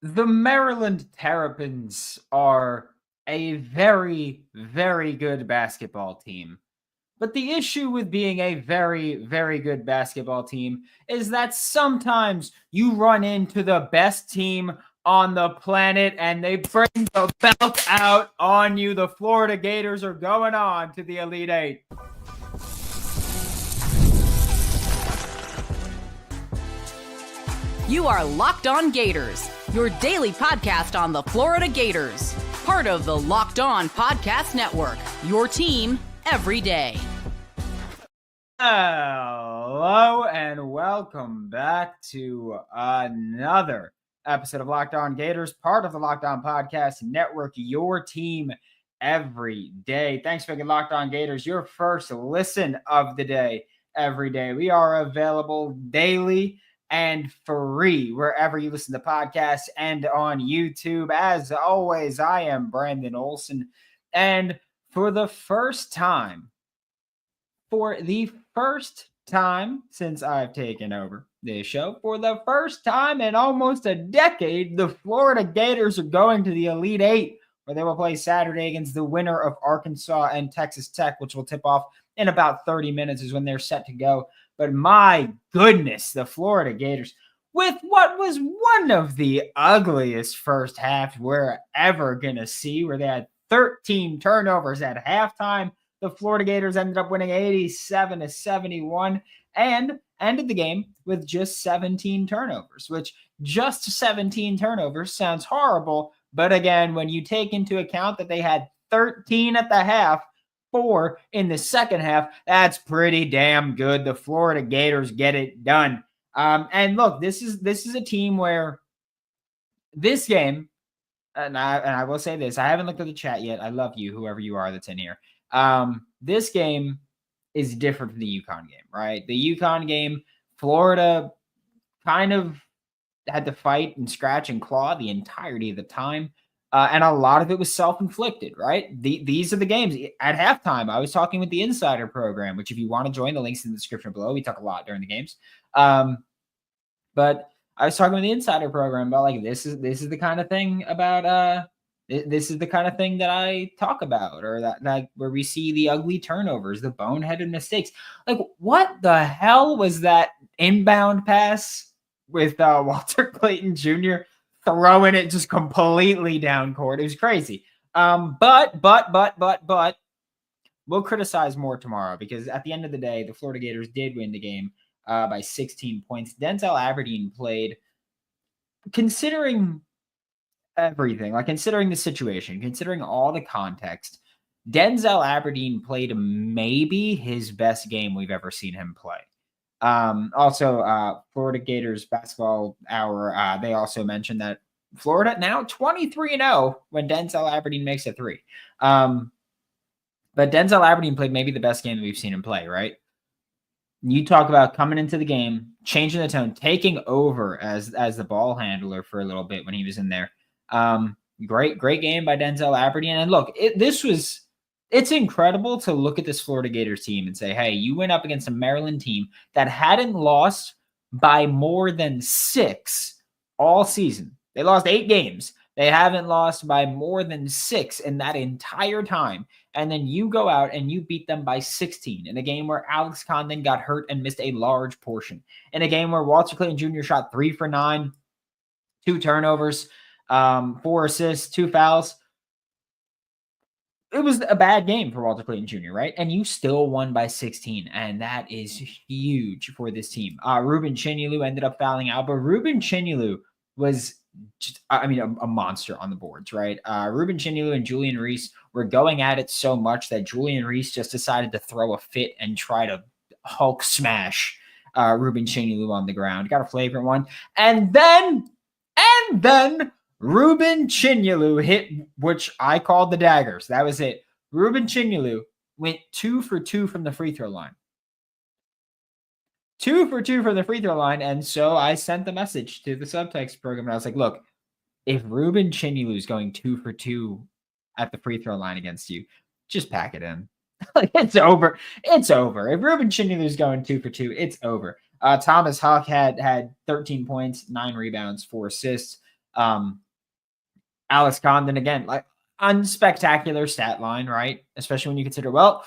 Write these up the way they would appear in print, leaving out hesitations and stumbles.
The Maryland Terrapins are a very, very good basketball team. But the issue with being a very, very good basketball team is that sometimes you run into the best team on the planet and they bring the belt out on you. The Florida Gators are going on to the Elite Eight. You are Locked On Gators, your daily podcast on the Florida Gators. Part of the Locked On Podcast Network, your team every day. Hello and welcome back to another episode of Locked On Gators, part of the Locked On Podcast Network, your team every day. Thanks for making Locked On Gators your first listen of the day every day. We are available daily and free wherever you listen to podcasts and on YouTube. As always, I am Brandon Olsen, and for the first time since I've taken over this show, for the first time in almost a decade, the Florida Gators are going to the Elite Eight, where they will play Saturday against the winner of Arkansas and Texas Tech, which will tip off in about 30 minutes is when they're set to go. But my goodness, the Florida Gators, with what was one of the ugliest first halves we're ever going to see, where they had 13 turnovers at halftime. The Florida Gators ended up winning 87-71 and ended the game with just 17 turnovers, which just 17 turnovers sounds horrible. But again, when you take into account that they had 13 at the half, 4 in the second half, that's pretty damn good. The Florida Gators get it done. And look, this is a team where this game, and I will say this, I haven't looked at the chat yet. I love you, whoever you are that's in here. This game is different from the UConn game, right? The UConn game, Florida kind of had to fight and scratch and claw the entirety of the time. And a lot of it was self-inflicted, right? These are the games. At halftime, I was talking with the Insider program, which if you want to join, the link's in the description below. We talk a lot during the games. But I was talking with the Insider program about, like, this is the kind of thing about this is the kind of thing that I talk about, or that where we see the ugly turnovers, the boneheaded mistakes. Like, what the hell was that inbound pass with Walter Clayton Jr. throwing it just completely down court? It was crazy. But we'll criticize more tomorrow, because at the end of the day, the Florida Gators did win the game by 16 points. Denzel Aberdeen played, considering everything, like considering the situation, considering all the context, Denzel Aberdeen played maybe his best game we've ever seen him play. Also, Florida Gators Basketball Hour, they also mentioned that Florida now 23-0 when Denzel Aberdeen makes a three. But Denzel Aberdeen played maybe the best game that we've seen him play, right? You talk about coming into the game, changing the tone, taking over as the ball handler for a little bit when he was in there. Great game by Denzel Aberdeen. And look, it's incredible to look at this Florida Gators team and say, hey, you went up against a Maryland team that hadn't lost by more than 6 all season. They lost 8 games. They haven't lost by more than 6 in that entire time. And then you go out and you beat them by 16 in a game where Alex Condon got hurt and missed a large portion. In a game where Walter Clayton Jr. shot 3 for 9, 2 turnovers, 4 assists, 2 fouls. It was a bad game for Walter Clayton Jr., right? And you still won by 16, and that is huge for this team. Ruben Chinyelu ended up fouling out, but Ruben Chinyelu was just, a monster on the boards, right? Ruben Chinyelu and Julian Reese were going at it so much that Julian Reese just decided to throw a fit and try to Hulk smash Ruben Chinyelu on the ground. Got a flagrant one. And then Ruben Chinyelu hit, which I called the daggers. That was it. Ruben Chinyelu went 2 for 2 from the free throw line. 2 for 2 from the free throw line. And so I sent the message to the subtext program, and I was like, look, if Ruben Chinyelu is going 2 for 2 at the free throw line against you, just pack it in. Like, it's over. It's over. If Ruben Chinyelu is going 2 for 2, it's over. Thomas Huck had 13 points, 9 rebounds, 4 assists. Alex Condon, again, like unspectacular stat line, right? Especially when you consider, well,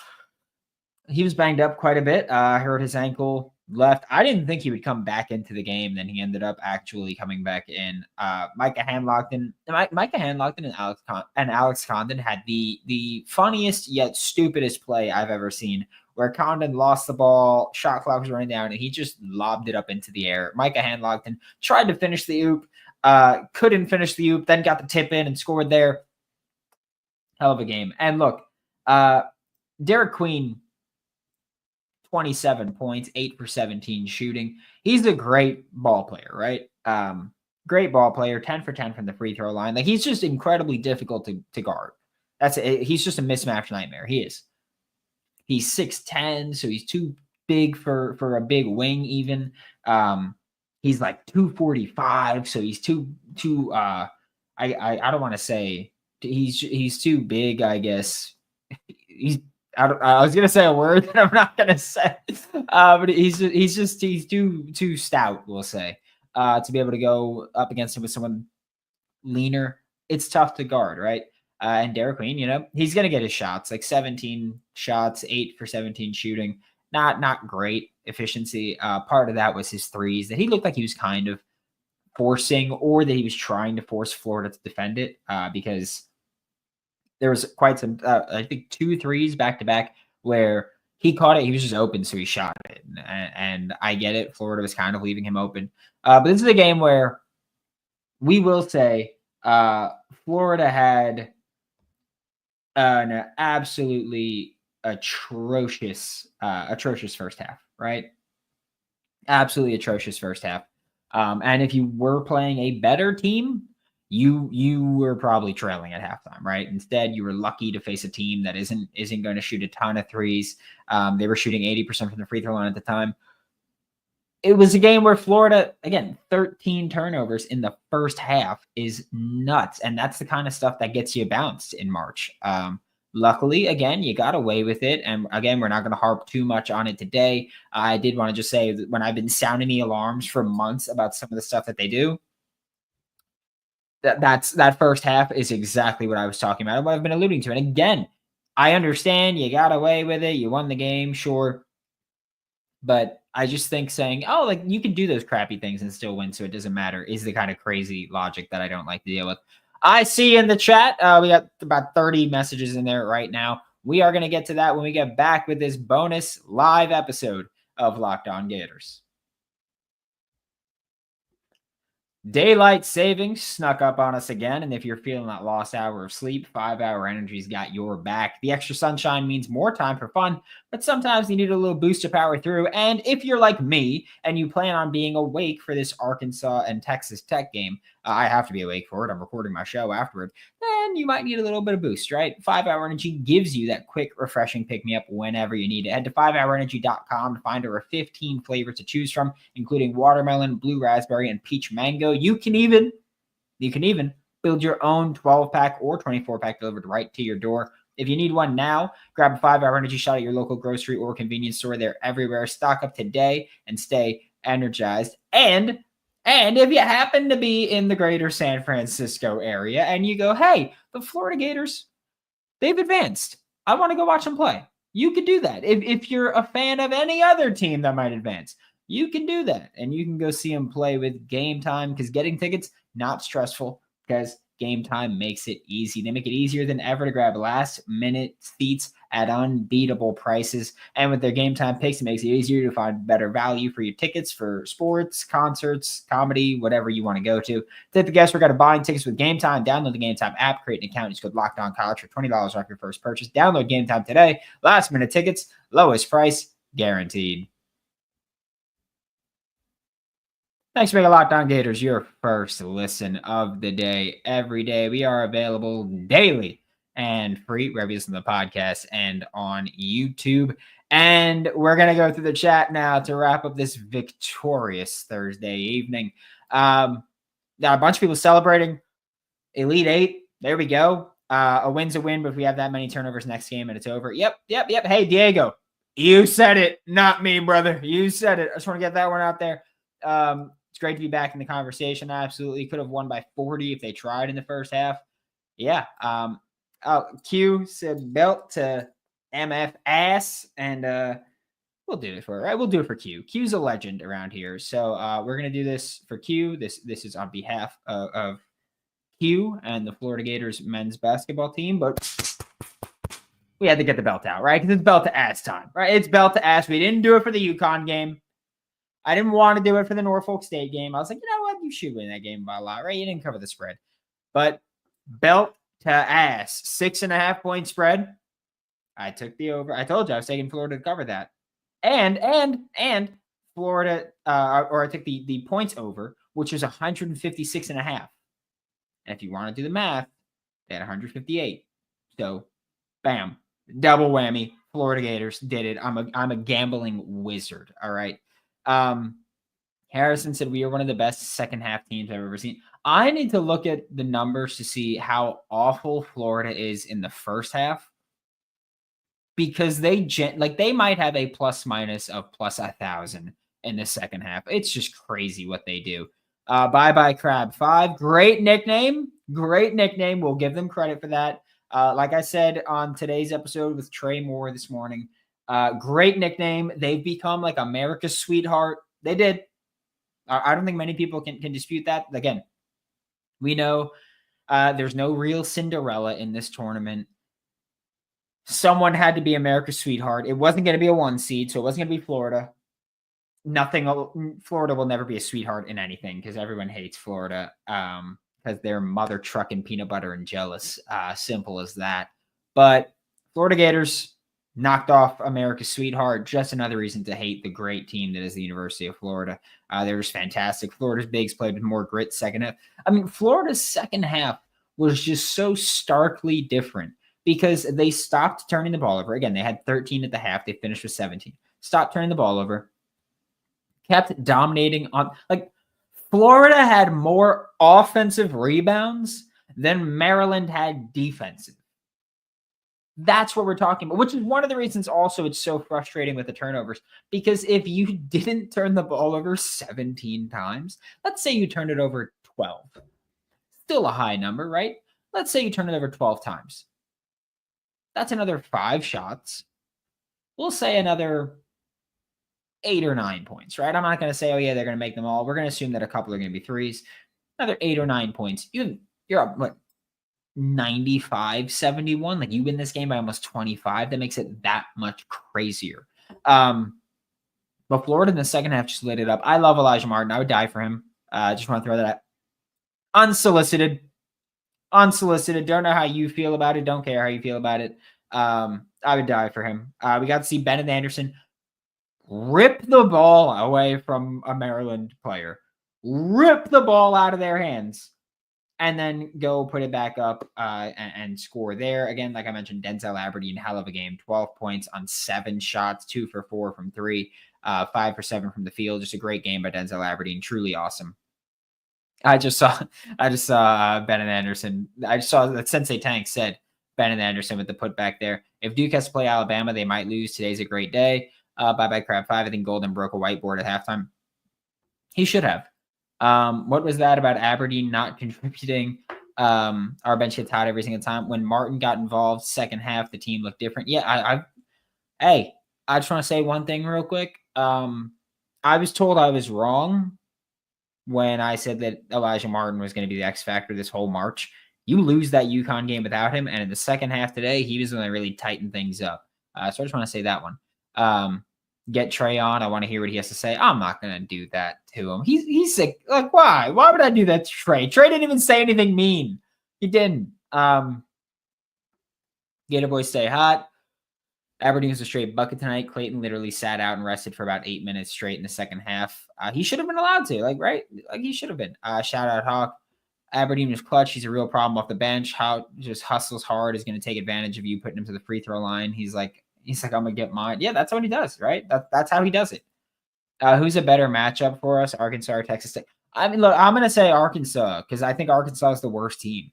he was banged up quite a bit. Hurt his ankle, left. I didn't think he would come back into the game. Then he ended up actually coming back in. Micah Hanlockton and Alex Condon had the funniest yet stupidest play I've ever seen, where Condon lost the ball, shot clock was running down, and he just lobbed it up into the air. Micah Hanlockton tried to finish the oop, couldn't finish the oop, then got the tip in and scored there. Hell of a game. And look, Derek Queen, 27 points, 8 for 17 shooting. He's a great ball player, right? Great ball player, 10 for 10 from the free throw line. Like, he's just incredibly difficult to guard. He's just a mismatch nightmare. He is. He's 6'10", so he's too big for a big wing even. He's like 245, so he's too I don't want to say he's too big, I guess. I was gonna say a word that I'm not gonna say, but he's too stout, we'll say, to be able to go up against him with someone leaner. It's tough to guard, right? And Derek Queen, he's gonna get his shots, like 17 shots, 8 for 17 shooting. Not great efficiency. Part of that was his threes that he looked like he was kind of forcing, or that he was trying to force Florida to defend it, because there was quite some, I think 2 threes back to back where he caught it. He was just open, so he shot it. And I get it. Florida was kind of leaving him open. But this is a game where we will say Florida had an absolutely atrocious first half, right? Absolutely atrocious first half. And if you were playing a better team, you were probably trailing at halftime, right? Instead, you were lucky to face a team that isn't going to shoot a ton of threes. They were shooting 80% from the free throw line at the time. It was a game where Florida, again, 13 turnovers in the first half is nuts. And that's the kind of stuff that gets you bounced in March. Luckily, again, you got away with it. And again, we're not going to harp too much on it today. I did want to just say that when I've been sounding the alarms for months about some of the stuff that they do, that first half is exactly what I was talking about, what I've been alluding to. And again, I understand you got away with it. You won the game, sure. But I just think saying, oh, like, you can do those crappy things and still win, so it doesn't matter, is the kind of crazy logic that I don't like to deal with. I see in the chat, we got about 30 messages in there right now. We are going to get to that when we get back with this bonus live episode of Locked On Gators. Daylight savings snuck up on us again, and if you're feeling that lost hour of sleep, 5-Hour Energy's got your back. The extra sunshine means more time for fun, but sometimes you need a little boost to power through, and if you're like me and you plan on being awake for this Arkansas and Texas Tech game, I have to be awake for it, I'm recording my show afterward, then you might need a little bit of boost, right? 5-Hour Energy gives you that quick, refreshing pick-me-up whenever you need it. Head to 5hourenergy.com to find over 15 flavors to choose from, including watermelon, blue raspberry, and peach mango. You can even build your own 12-pack or 24-pack delivered right to your door. If you need one now, grab a 5-Hour Energy shot at your local grocery or convenience store. They're everywhere. Stock up today and stay energized. And if you happen to be in the greater San Francisco area and you go, hey, the Florida Gators, they've advanced. I want to go watch them play. You could do that. If you're a fan of any other team that might advance, you can do that. And you can go see them play with Game Time, because getting tickets, not stressful, because Game Time makes it easy. They make it easier than ever to grab last-minute seats at unbeatable prices. And with their Game Time picks, it makes it easier to find better value for your tickets for sports, concerts, comedy, whatever you want to go to. Take the guesswork out of buying tickets with Game Time. Download the Game Time app, create an account, use code LOCKEDONCollege for $20 off your first purchase. Download Game Time today. Last-minute tickets, lowest price, guaranteed. Thanks for making Locked On Gators your first listen of the day. Every day, we are available daily and free wherever you listen to the podcast and on YouTube. And we're going to go through the chat now to wrap up this victorious Thursday evening. A bunch of people celebrating Elite Eight. There we go. A win's a win, but if we have that many turnovers next game and it's over. Yep. Hey, Diego, you said it, not me, brother. You said it. I just want to get that one out there. It's great to be back in the conversation. Absolutely. Could have won by 40 if they tried in the first half. Yeah. Q said belt to MF ass, and we'll do it for right. We'll do it for Q. Q's a legend around here, so we're gonna do this for Q. This is on behalf of Q and the Florida Gators men's basketball team, but we had to get the belt out, right? Because it's belt to ass time, right? It's belt to ass. We didn't do it for the UConn game. I didn't want to do it for the Norfolk State game. I was like, you know what? You should win that game by a lot, right? You didn't cover the spread, but belt to ass, 6.5 point spread. I took the over. I told you I was taking Florida to cover that. And Florida, or I took the points over, which was 156.5. And if you want to do the math, they had 158. So, bam, double whammy. Florida Gators did it. I'm a gambling wizard. All right. Harrison said we are one of the best second half teams I've ever seen. I need to look at the numbers to see how awful Florida is in the first half, because they might have a plus minus of plus 1,000 in the second half. It's just crazy what they do. Bye Crab 5. Great nickname. We'll give them credit for that. Like I said on today's episode with Trey Moore this morning, great nickname. They've become like America's sweetheart. They did. I don't think many people can dispute that. Again, we know there's no real Cinderella in this tournament. Someone had to be America's sweetheart. It wasn't going to be a 1 seed, so it wasn't going to be Florida. Florida will never be a sweetheart in anything because everyone hates Florida because they're mother trucking peanut butter and jealous. Simple as that. But Florida Gators knocked off America's sweetheart. Just another reason to hate the great team that is the University of Florida. They're just fantastic. Florida's bigs played with more grit second half. I mean, Florida's second half was just so starkly different because they stopped turning the ball over. Again, they had 13 at the half. They finished with 17. Stopped turning the ball over. Kept dominating on, like, Florida had more offensive rebounds than Maryland had defensive. That's what we're talking about, which is one of the reasons also it's so frustrating with the turnovers, because if you didn't turn the ball over 17 times, let's say you turned it over 12, still a high number, right? Let's say you turn it over 12 times. That's another 5 shots. We'll say another 8 or 9 points, right? I'm not going to say, oh yeah, they're going to make them all. We're going to assume that a couple are going to be threes. Another 8 or 9 points. You're up, what, 95-71? Like, you win this game by almost 25. That makes it that much crazier. But Florida in the second half just lit it up. I love Elijah Martin. I would die for him. Just want to throw that out. Unsolicited. Don't know how you feel about it. Don't care how you feel about it. I would die for him. We got to see Brandon Olsen rip the ball away from a Maryland player, rip the ball out of their hands, and then go put it back up and score there. Again, like I mentioned, Denzel Aberdeen, hell of a game. 12 points on 7 shots, 2 for 4 from 3, 5 for 7 from the field. Just a great game by Denzel Aberdeen. Truly awesome. I just saw Brandon Olsen. I just saw that Sensei Tank said Brandon Olsen with the putback there. If Duke has to play Alabama, they might lose. Today's a great day. Bye Crab 5. I think Golden broke a whiteboard at halftime. He should have. What was that about Aberdeen not contributing? Our bench gets hot every single time. When Martin got involved, second half, the team looked different. Yeah, I just want to say one thing real quick. I was told I was wrong when I said that Elijah Martin was going to be the X factor this whole March. You lose that UConn game without him, and in the second half today, he was going to really tighten things up. So I just want to say that one. Get Trey on. I want to hear what he has to say. I'm not going to do that to him. He's sick. Like, why? Why would I do that to Trey? Trey didn't even say anything mean. He didn't. Gator boys stay hot. Aberdeen was a straight bucket tonight. Clayton literally sat out and rested for about 8 minutes straight in the second half. He should have been allowed to, right? Like, he should have been. Shout out Hawk. Aberdeen was clutch. He's a real problem off the bench. How just hustles hard, is going to take advantage of you putting him to the free throw line. He's like, I'm going to get mine. Yeah, that's what he does, right? That's how he does it. Who's a better matchup for us, Arkansas or Texas Tech? I mean, look, I'm going to say Arkansas because I think Arkansas is the worst team.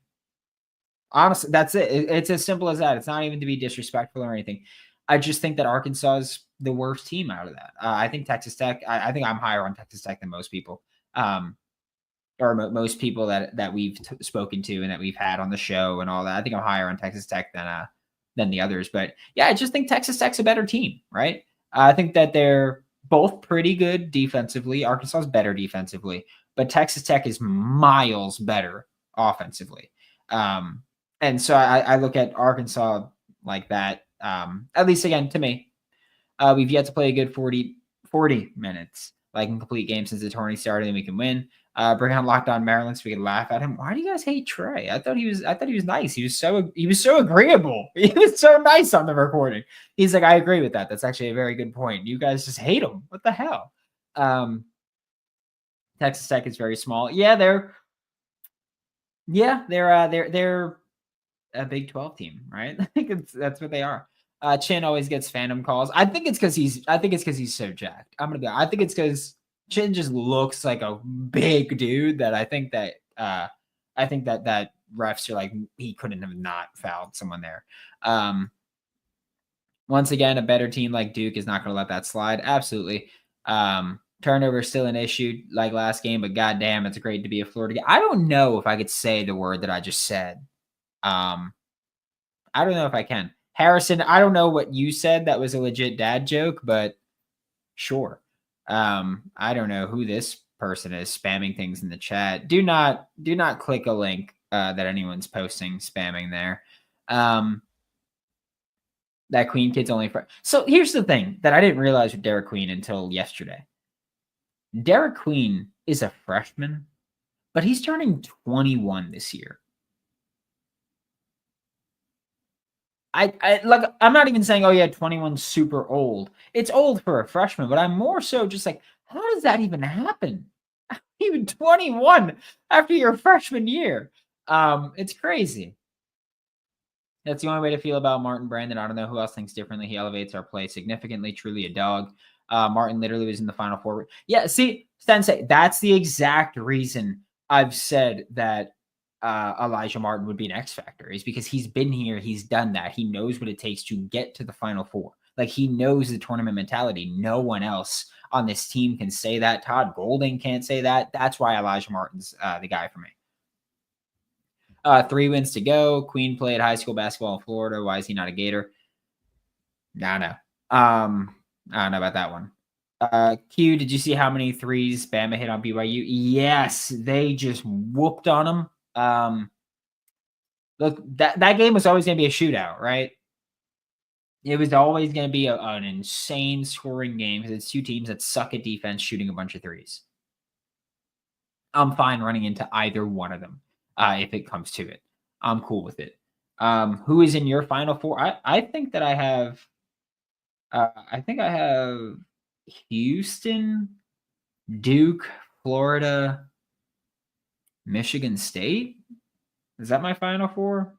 Honestly, that's it. It's as simple as that. It's not even to be disrespectful or anything. I just think that Arkansas is the worst team out of that. I think Texas Tech, I think I'm higher on Texas Tech than most people. Or most people that we've spoken to and that we've had on the show and all that. I think I'm higher on Texas Tech than the others. But yeah, I just think Texas Tech's a better team, right? I think that they're both pretty good defensively. Arkansas is better defensively, but Texas Tech is miles better offensively. And so I look at Arkansas like that. At least again, to me, we've yet to play a good 40 minutes, like in complete game since the tourney started, and we can win. Bring on Locked On Maryland so we can laugh at him. Why do you guys hate Trey? I thought he was nice. He was so agreeable. He was so nice on the recording. He's like, I agree with that. That's actually a very good point. You guys just hate him. What the hell? Texas Tech is very small. Yeah, they're a Big 12 team, right? I think that's what they are. Chin always gets phantom calls. I think it's because he's so jacked. I think it's because Chin just looks like a big dude that I think that refs are like, he couldn't have not fouled someone there. Once again, a better team like Duke is not going to let that slide. Absolutely. Turnover is still an issue like last game, but goddamn, it's great to be a Florida Gator. I don't know if I could say the word that I just said. I don't know if I can. Harrison, I don't know what you said. That was a legit dad joke, but sure. I don't know who this person is spamming things in the chat. Do not click a link that anyone's posting spamming there. That Queen kid's only for. So here's the thing that I didn't realize with Derek Queen until yesterday. Derek Queen is a freshman, but he's turning 21 this year. I'm not even saying, oh yeah, 21's super old. It's old for a freshman, but I'm more so just like, how does that even happen? Even 21 after your freshman year. It's crazy. That's the only way to feel about Martin Brandon. I don't know who else thinks differently. He elevates our play significantly, truly a dog. Martin literally was in the Final Four. Yeah, see, Sensei, that's the exact reason I've said that Elijah Martin would be an X factor, is because he's been here, he's done that. He knows what it takes to get to the Final Four. Like, he knows the tournament mentality. No one else on this team can say that. Todd Golding can't say that. That's why Elijah Martin's the guy for me. 3 wins to go. Queen played high school basketball in Florida. Why is he not a Gator? No. I don't know about that one. Q, did you see how many threes Bama hit on BYU? Yes, they just whooped on them. Look, that game was always going to be a shootout, right? It was always going to be an insane scoring game because it's two teams that suck at defense shooting a bunch of threes. I'm fine running into either one of them if it comes to it. I'm cool with it. Who is in your Final Four? I think that I have Houston, Duke, Florida, Michigan State. Is that my Final Four?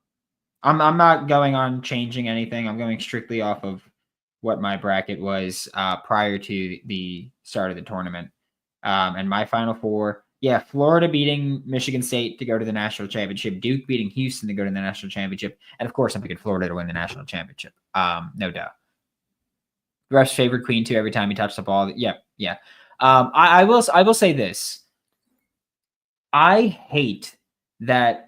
I'm not going on changing anything. I'm going strictly off of what my bracket was prior to the start of the tournament. And my Final Four, yeah, Florida beating Michigan State to go to the national championship, Duke beating Houston to go to the national championship, and of course I'm picking Florida to win the national championship. No doubt. The ref's favored Queen too every time he touched the ball. Yeah. I will say this. I hate that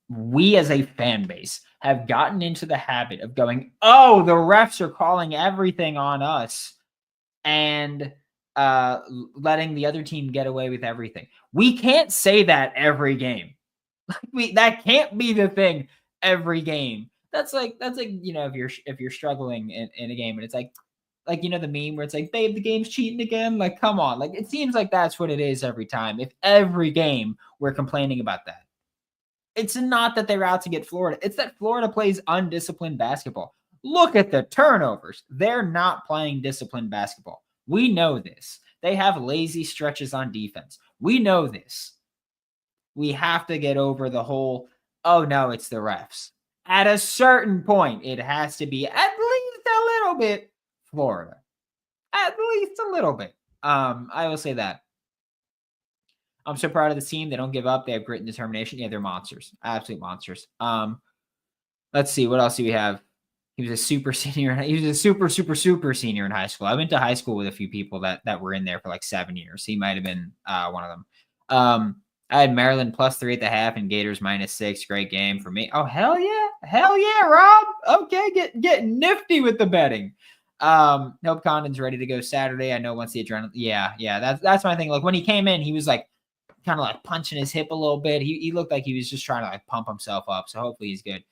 we as a fan base have gotten into the habit of going, oh, the refs are calling everything on us and letting the other team get away with everything. We can't say that every game. That can't be the thing every game. That's like if you're struggling in a game and it's like the meme where it's like, babe, the game's cheating again. Like, come on. Like, it seems like that's what it is every time. If every game we're complaining about that. It's not that they're out to get Florida. It's that Florida plays undisciplined basketball. Look at the turnovers. They're not playing disciplined basketball. We know this. They have lazy stretches on defense. We know this. We have to get over the whole, oh no, it's the refs. At a certain point, it has to be at least a little bit Florida. At least a little bit. I will say that. I'm so proud of the team. They don't give up. They have grit and determination. Yeah, they're monsters. Absolute monsters. Let's see. What else do we have? He was a super senior. He was a super senior in high school. I went to high school with a few people that were in there for like 7 years. He might have been one of them. I had Maryland +3 at the half and Gators -6. Great game for me. Oh, hell yeah, Rob. Okay, get nifty with the betting. Hope Condon's ready to go Saturday. I know once the adrenaline. Yeah. That's my thing. Like when he came in, he was like kind of like punching his hip a little bit. He looked like he was just trying to like pump himself up. So hopefully he's good.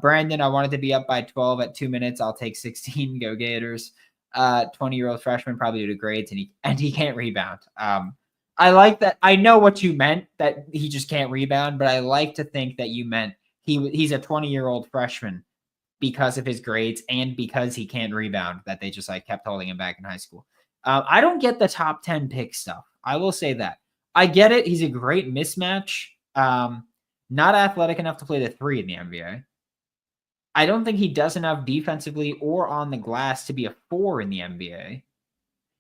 Brandon, I wanted to be up by 12 at 2 minutes. I'll take 16. Go Gators. 20-year-old freshman, probably due to grades, and he can't rebound. I like that. I know what you meant, that he just can't rebound, but I like to think that you meant he's a 20-year-old freshman because of his grades and because he can't rebound, that they just like kept holding him back in high school. I don't get the top 10 pick stuff. I will say that. I get it. He's a great mismatch. Not athletic enough to play the 3 in the NBA. I don't think he does enough defensively or on the glass to be a 4 in the NBA.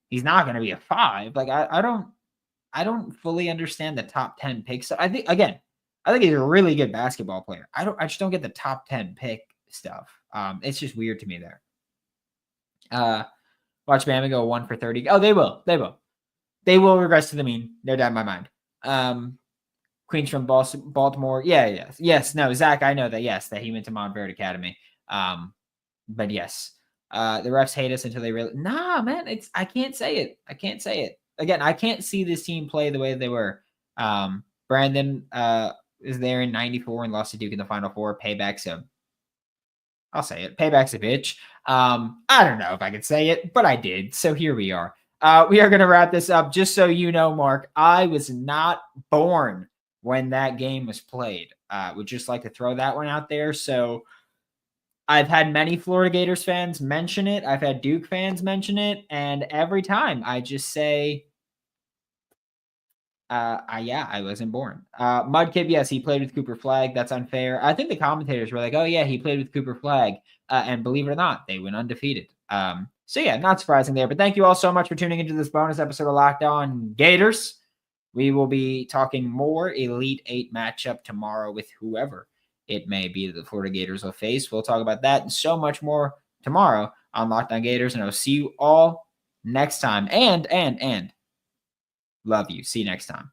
He's not going to be a 5. Like I don't fully understand the top 10 picks. So I think he's a really good basketball player. I just don't get the top 10 pick stuff. It's just weird to me there. Watch Bama go 1 for 30. Oh, they will. They will regress to the mean. No doubt in my mind. Queens from Baltimore. Yes. No, Zach, I know that. Yes, that he went to Montverde Academy. But yes, the refs hate us until they really. Nah, man, I can't say it. Again, I can't see this team play the way they were. Brandon is there in '94 and lost to Duke in the Final Four. Payback's I'll say it. Payback's a bitch. I don't know if I could say it, but I did. So here we are. We are going to wrap this up. Just so you know, Mark, I was not born when that game was played. Would just like to throw that one out there. So I've had many Florida Gators fans mention it. I've had Duke fans mention it. And every time I just say, I wasn't born. Mudkip, yes, he played with Cooper Flagg. That's unfair. I think the commentators were like, oh, yeah, he played with Cooper Flagg. And believe it or not, they went undefeated. So, yeah, not surprising there. But thank you all so much for tuning into this bonus episode of Locked On Gators. We will be talking more Elite 8 matchup tomorrow with whoever it may be that the Florida Gators will face. We'll talk about that and so much more tomorrow on Locked On Gators. And I'll see you all next time. And love you. See you next time.